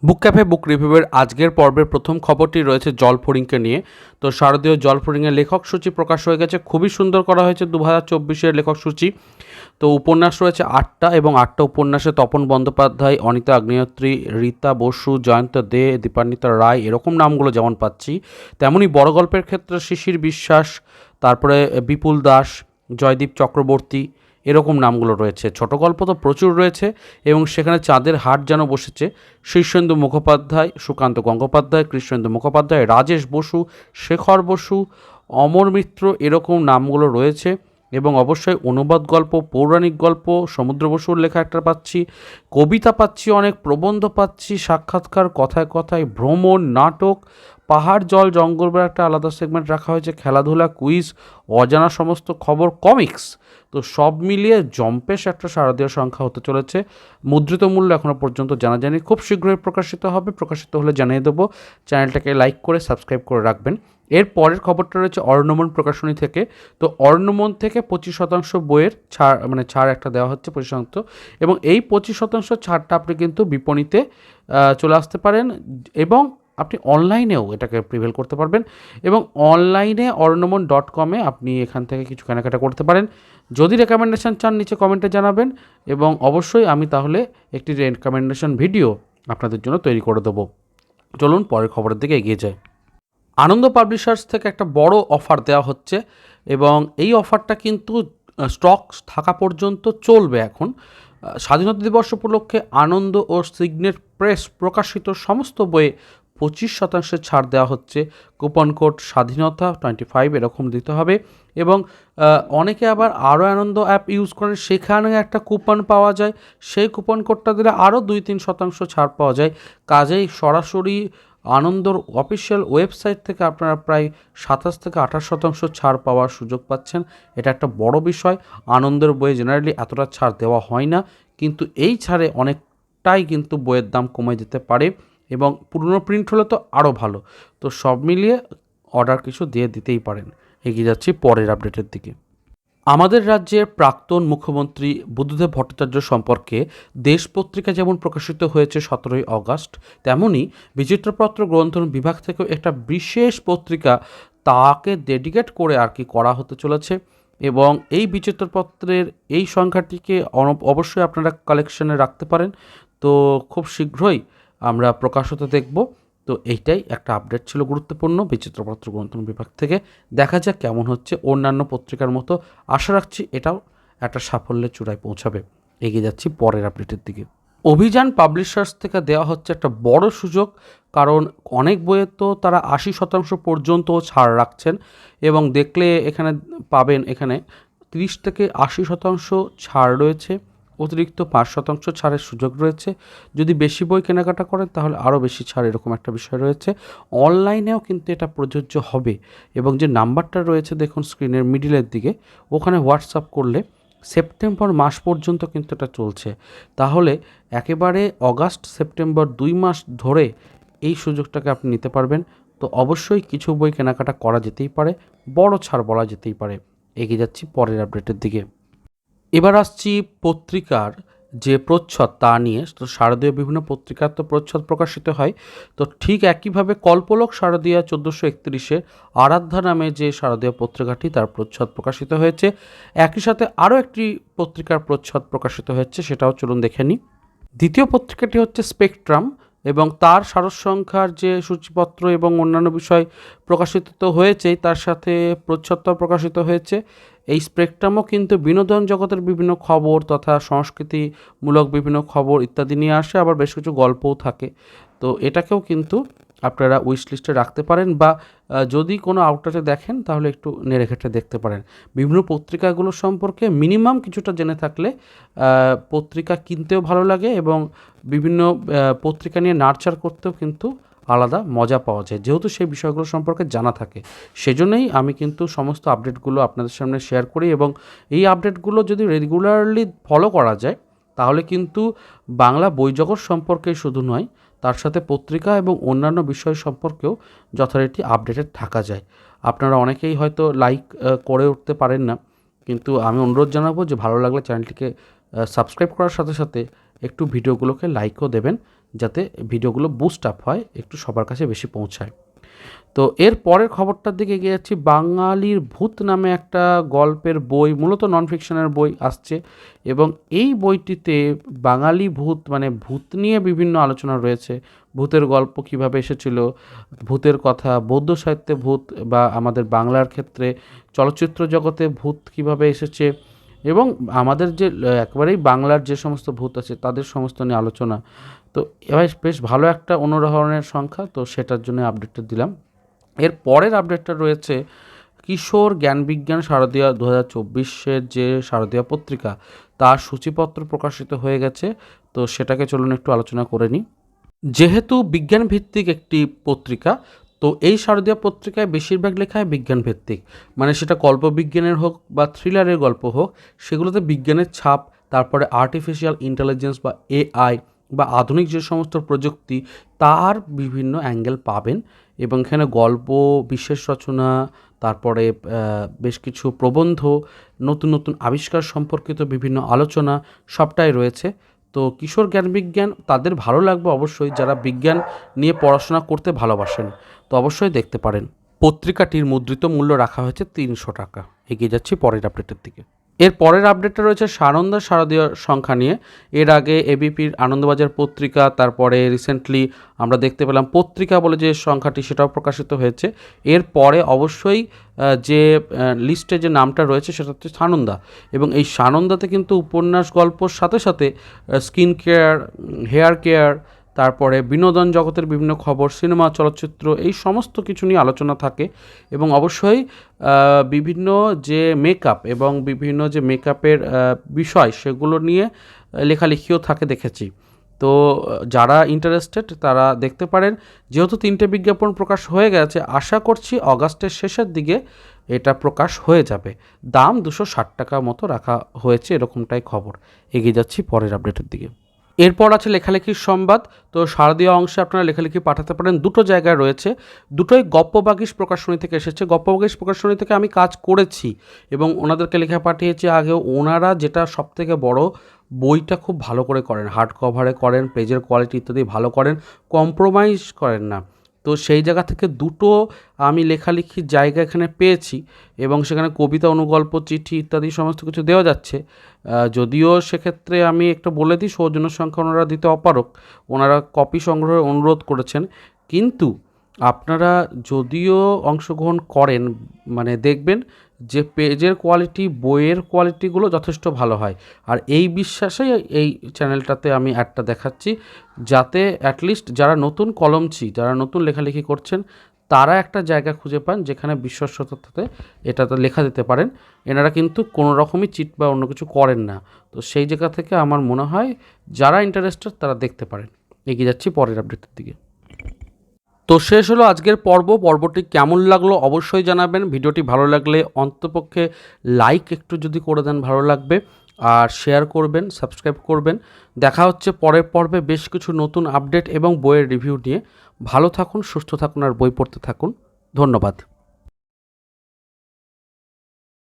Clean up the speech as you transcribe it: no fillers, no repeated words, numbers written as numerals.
বুক cafe বুক রিভিউয়ের আজকের পর্বের প্রথম খবরটি রয়েছে জলফড়িংকে নিয়ে। তো শারদীয় জলফড়িংয়ের লেখক সূচি প্রকাশ হয়ে গেছে, খুবই সুন্দর করা হয়েছে 2024-এর লেখক সূচি। তো উপন্যাস রয়েছে 8টা এবং 8টা উপন্যাসে তপন বন্দ্যোপাধ্যায়, অনিতা আগ্নেয়ত্রী, রীতা বসু, জয়ন্ত দে, দীপান্বিতা রায় এরকম নামগুলো যেমন পাচ্ছি, তেমনই বড় গল্পের ক্ষেত্রে শিশির বিশ্বাস, তারপরে বিপুল দাস, জয়দীপ চক্রবর্তী এরকম নামগুলো রয়েছে। ছোট গল্প তো প্রচুর রয়েছে এবং সেখানে চাঁদের হাট যেন বসেছে। শীর্ষেন্দু মুখোপাধ্যায়, সুকান্ত গঙ্গোপাধ্যায়, কৃষ্ণেন্দু মুখোপাধ্যায়, রাজেশ বসু, শেখর বসু, অমর মিত্র এরকম নামগুলো রয়েছে। এবং অবশ্যই অনুবাদ গল্প, পৌরাণিক গল্প, সমুদ্র বসুর লেখা একটা পাচ্ছি, কবিতা পাচ্ছি, অনেক প্রবন্ধ পাচ্ছি, সাক্ষাৎকার, কথায় কথায় ভ্রমণ, নাটক, পাহাড় জল জঙ্গল বলে একটা আলাদা সেগমেন্ট রাখা হয়েছে, খেলাধুলা, কুইজ, অজানা সমস্ত খবর, কমিক্স। তো সব মিলিয়ে জম্পেশ একটা শারদীয় সংখ্যা হতে চলেছে। মুদ্রিত মূল্য এখনও পর্যন্ত জানা যায়নি, খুব শীঘ্রই প্রকাশিত হবে, প্রকাশিত হলে জানিয়ে দেবো। চ্যানেলটাকে লাইক করে সাবস্ক্রাইব করে রাখবেন। এর পরের খবরটা রয়েছে অর্ণমন প্রকাশনী থেকে। তো অর্ণমন থেকে 25% বইয়ের ছাড় একটা দেওয়া হচ্ছে 25%, এবং এই 25% ছাড়টা আপনি কিন্তু বিপণীতে চলে আসতে পারেন এবং আপনি অনলাইনেও এটাকে প্রিভেল করতে পারবেন। এবং অনলাইনে ornomon.com-এ আপনি এখান থেকে কিছু কেনাকাটা করতে পারেন। যদি রেকমেন্ডেশন চান নিচে কমেন্টে জানাবেন, এবং অবশ্যই আমি তাহলে একটি রেকমেন্ডেশন ভিডিও আপনাদের জন্য তৈরি করে দেবো। চলুন পরের খবরের দিকে এগিয়ে যাই। আনন্দ পাবলিশার্স থেকে একটা বড় অফার দেওয়া হচ্ছে এবং এই অফারটা কিন্তু স্টক থাকা পর্যন্ত চলবে। এখন স্বাধীনতা দিবস উপলক্ষে আনন্দ ও সিগনেট প্রেস প্রকাশিত সমস্ত বইয়ে 25% ছাড় দেওয়া হচ্ছে। কুপন কোড স্বাধীনতা 25 এরকম দিতে হবে। এবং অনেকে আবার আরও আনন্দ অ্যাপ ইউজ করেন, সেখানে একটা কুপন পাওয়া যায়, সেই কুপন কোডটা দিলে আরও 2-3% ছাড় পাওয়া যায়। কাজেই সরাসরি আনন্দর অফিসিয়াল ওয়েবসাইট থেকে আপনারা প্রায় 27-28% ছাড় পাওয়ার সুযোগ পাচ্ছেন। এটা একটা বড় বিষয়। আনন্দের বইয়ে জেনারেলি এতটা ছাড় দেওয়া হয় না, কিন্তু এই ছাড়ে অনেকটাই কিন্তু বইয়ের দাম কমে যেতে পারে, এবং পুরনো প্রিন্ট হলে তো আরও ভালো। তো সব মিলিয়ে অর্ডার কিছু দিয়ে দিতেই পারেন। এগিয়ে যাচ্ছি পরের আপডেটের দিকে। আমাদের রাজ্যের প্রাক্তন মুখ্যমন্ত্রী বুদ্ধদেব ভট্টাচার্য সম্পর্কে দেশ পত্রিকা যেমন প্রকাশিত হয়েছে 17ই অগাস্ট, তেমনি বিচিত্রপত্র গ্রন্থন বিভাগ থেকেও একটা বিশেষ পত্রিকা তাকে ডেডিকেট করে আর কি করা হতে চলেছে। এবং এই বিচিত্রপত্রের এই সংখ্যাটিকে অবশ্যই আপনারা কালেকশনে রাখতে পারেন। তো খুব শীঘ্রই আমরা প্রকাশ হতে দেখব। তো এইটাই একটা আপডেট ছিল গুরুত্বপূর্ণ বিচিত্রপত্র গ্রন্থন বিভাগ থেকে। দেখা যাক কেমন হচ্ছে। অন্যান্য পত্রিকার মতো আশা রাখছি এটাও একটা সাফল্যের চূড়ায় পৌঁছাবে। এগিয়ে যাচ্ছি পরের আপডেটের দিকে। অভিযান পাবলিশার্স থেকে দেওয়া হচ্ছে একটা বড় সুযোগ, কারণ অনেক বইয়ে তো তারা 80% পর্যন্ত ছাড় রাখছেন, এবং দেখলে এখানে পাবেন এখানে 30-80% ছাড় রয়েছে। অতিরিক্ত 5% ছাড়ের সুযোগ রয়েছে। যদি বেশি বই কেনাকাটা করেন তাহলে আরও বেশি ছাড়, এরকম একটা বিষয় রয়েছে। অনলাইনেও কিন্তু এটা প্রযোজ্য হবে, এবং যে নাম্বারটা রয়েছে দেখুন স্ক্রিনের মিডিলের দিকে, ওখানে হোয়াটসঅ্যাপ করলে সেপ্টেম্বর মাস পর্যন্ত কিন্তু এটা চলছে। তাহলে একেবারে অগাস্ট সেপ্টেম্বর 2 মাস ধরে এই সুযোগটাকে আপনি নিতে পারবেন। তো অবশ্যই কিছু বই কেনাকাটা করা যেতেই পারে, বড় ছাড় বলা যেতেই পারে। এগিয়ে যাচ্ছি পরের আপডেটের দিকে। এবার আসছি পত্রিকার যে প্রচ্ছদ তা নিয়ে। তো শারদীয় বিভিন্ন পত্রিকার তো প্রচ্ছদ প্রকাশিত হয়, তো ঠিক একইভাবে কল্পলোক শারদীয়া 1431-এ আরাধ্যা নামে যে শারদীয় পত্রিকাটি তার প্রচ্ছদ প্রকাশিত হয়েছে। একই সাথে আরও একটি পত্রিকার প্রচ্ছদ প্রকাশিত হয়েছে, সেটাও চলুন দেখে নিই। দ্বিতীয় পত্রিকাটি হচ্ছে স্পেকট্রাম, এবং তার সারসংখ্যার যে সূচিপত্র এবং অন্যান্য বিষয় প্রকাশিত তো হয়েছেই, তার সাথে প্রচ্ছদটাও প্রকাশিত হয়েছে। এই স্পেকট্রামও কিন্তু বিনোদন জগতের বিভিন্ন খবর তথা সংস্কৃতিমূলক বিভিন্ন খবর ইত্যাদি নিয়ে আসে, আবার বেশ কিছু গল্পও থাকে। তো এটাকেও কিন্তু আপনারা উইশ লিস্টে রাখতে পারেন, বা যদি কোনো আউটলেটে দেখেন তাহলে একটু নেড়ে ঘেটে দেখতে পারেন। বিভিন্ন পত্রিকাগুলো সম্পর্কে মিনিমাম কিছুটা জেনে থাকলে পত্রিকা কিনতেও ভালো লাগে, এবং বিভিন্ন পত্রিকা নিয়ে নার্চার করতেও কিন্তু আলাদা মজা পাওয়া যায়, যেহেতু সেই বিষয়গুলো সম্পর্কে জানা থাকে। সেজন্যই আমি কিন্তু সমস্ত আপডেটগুলো আপনাদের সামনে শেয়ার করি, এবং এই আপডেটগুলো যদি রেগুলারলি ফলো করা যায় তাহলে কিন্তু বাংলা বই জগৎ সম্পর্কে শুধু নয়, তার সাথে পত্রিকা এবং অন্যান্য বিষয় সম্পর্কেও যথারীতি আপডেটেড থাকা যায়। আপনারা অনেকেই হয়তো লাইক করে উঠতে পারেন না, কিন্তু আমি অনুরোধ জানাবো যে ভালো লাগলে চ্যানেলটিকে সাবস্ক্রাইব করার সাথে সাথে একটু ভিডিওগুলোকে লাইকও দেবেন, যাতে ভিডিওগুলো বুস্ট আপ হয়, একটু সবার কাছে বেশি পৌঁছায়। তো এর পরের খবরটার দিকে এগিয়ে যাচ্ছি। বাঙালির ভূত নামে একটা গল্পের বই, মূলত নন ফিকশনের বই আসছে, এবং এই বইটিতে বাঙালি ভূত মানে ভূত নিয়ে বিভিন্ন আলোচনা রয়েছে। ভূতের গল্প কিভাবে এসেছিল, ভূতের কথা, বৌদ্ধ সাহিত্যে ভূত বা আমাদের বাংলার ক্ষেত্রে চলচ্চিত্র জগতে ভূত কিভাবে এসেছে, এবং আমাদের যে একেবারেই বাংলার যে সমস্ত ভূত আছে তাদের সমস্ত নিয়ে আলোচনা। তো এবার বেশ ভালো একটা অনুরোহণের সংখ্যা, তো সেটার জন্য আপডেটটা দিলাম। এর পরের আপডেটটা রয়েছে কিশোর জ্ঞানবিজ্ঞান শারদীয়া 2024-এর যে শারদীয়া পত্রিকা, তার সূচিপত্র প্রকাশিত হয়ে গেছে। তো সেটাকে চলুন একটু আলোচনা করে নিই। যেহেতু বিজ্ঞান ভিত্তিক একটি পত্রিকা, তো এই শারদীয়া পত্রিকায় বেশিরভাগ লেখায় বিজ্ঞান ভিত্তিক, মানে সেটা কল্পবিজ্ঞানের হোক বা থ্রিলারের গল্প হোক, সেগুলোতে বিজ্ঞানের ছাপ, তারপরে আর্টিফিশিয়াল ইন্টেলিজেন্স বা এআই বা আধুনিক যে সমস্ত প্রযুক্তি, তার বিভিন্ন অ্যাঙ্গেল পাবেন। এবং এখানে গল্প, বিশেষ রচনা, তারপরে বেশ কিছু প্রবন্ধ, নতুন নতুন আবিষ্কার সম্পর্কিত বিভিন্ন আলোচনা সবটাই রয়েছে। তো কিশোর জ্ঞানবিজ্ঞান তাদের ভালো লাগবে অবশ্যই, যারা বিজ্ঞান নিয়ে পড়াশোনা করতে ভালোবাসেন, তো অবশ্যই দেখতে পারেন। পত্রিকাটির মুদ্রিত মূল্য রাখা হয়েছে 300 টাকা। এগিয়ে যাচ্ছি পরের আপডেটের দিকে। এর পরের আপডেটটা রয়েছে সানন্দা শারদীয় সংখ্যা নিয়ে। এর আগে এবিপির আনন্দবাজার পত্রিকা, তারপরে রিসেন্টলি আমরা দেখতে পেলাম পত্রিকা বলে যে সংখ্যাটি, সেটাও প্রকাশিত হয়েছে। এর পরে অবশ্যই যে লিস্টে যে নামটা রয়েছে সেটা হচ্ছে সানন্দা, এবং এই সানন্দাতে কিন্তু উপন্যাস, গল্পর সাথে সাথে স্কিন কেয়ার, হেয়ার কেয়ার, তারপরে বিনোদন জগতের বিভিন্ন খবর, সিনেমা, চলচ্চিত্র, এই সমস্ত কিছু নিয়ে আলোচনা থাকে। এবং অবশ্যই বিভিন্ন যে মেকআপ এবং বিভিন্ন যে মেকআপের বিষয়, সেগুলো নিয়ে লেখালেখিও থাকে দেখেছি। তো যারা ইন্টারেস্টেড তারা দেখতে পারেন। যেহেতু 3টে বিজ্ঞাপন প্রকাশ হয়ে গেছে, আশা করছি অগাস্টের শেষের দিকে এটা প্রকাশ হয়ে যাবে। দাম 260 টাকা মতো রাখা হয়েছে, এরকমটাই খবর। এগিয়ে যাচ্ছি পরের আপডেটের দিকে। এরপর আছে লেখালেখির সংবাদ। তো শারদীয় অংশে আপনারা লেখালেখি পাঠাতে পারেন, দুটো জায়গায় রয়েছে, দুটোই গপ্পবাগীশ প্রকাশনী থেকে এসেছে। গপ্পবাগীশ প্রকাশনী থেকে আমি কাজ করেছি এবং ওনাদেরকে লেখা পাঠিয়েছি আগেও। ওনারা যেটা সবথেকে বড়, বইটা খুব ভালো করে করেন, হার্ড কভারে করেন, পেজের কোয়ালিটি ইত্যাদি ভালো করেন, কম্প্রোমাইজ করেন না। তো সেই জায়গা থেকে দুটো আমি লেখালেখির জায়গা এখানে পেয়েছি, এবং সেখানে কবিতা, অনুগল্প, চিঠি ইত্যাদি সমস্ত কিছু দেওয়া যাচ্ছে। যদিও সেক্ষেত্রে আমি একটা বলে দিই, সৌজন্য সংখ্যা ওনারা দিতে অপারক, ওনারা কপি সংগ্রহের অনুরোধ করেছেন। কিন্তু আপনারা যদিও অংশগ্রহণ করেন, মানে দেখবেন যে পেজের কোয়ালিটি, বইয়ের কোয়ালিটিগুলো যথেষ্ট ভালো হয়। আর এই বিশ্বাসেই এই চ্যানেলটাতে আমি অ্যাডটা দেখাচ্ছি, যাতে অ্যাটলিস্ট যারা নতুন কলমচি, যারা নতুন লেখালেখি করছেন, তারা একটা জায়গা খুঁজে পান যেখানে বিশ্বস্ততাতে এটাতে লেখা দিতে পারেন। এনারা কিন্তু কোনো রকমই চিট বা অন্য কিছু করেন না। তো সেই জায়গা থেকে আমার মনে হয় যারা ইন্টারেস্টেড তারা দেখতে পারেন। এগিয়ে যাচ্ছি পরের আপডেটের দিকে। তো শেষ হলো আজকের পর্বটি কেমন লাগলো অবশ্যই জানাবেন। ভিডিওটি ভালো লাগলে অন্তপক্ষে লাইক একটু যদি করে দেন ভালো লাগবে, আর শেয়ার করবেন, সাবস্ক্রাইব করবেন। দেখা হচ্ছে পরের পর্বে বেশ কিছু নতুন আপডেট এবং বইয়ের রিভিউ নিয়ে। ভালো থাকুন, সুস্থ থাকুন, আর বই পড়তে থাকুন। ধন্যবাদ।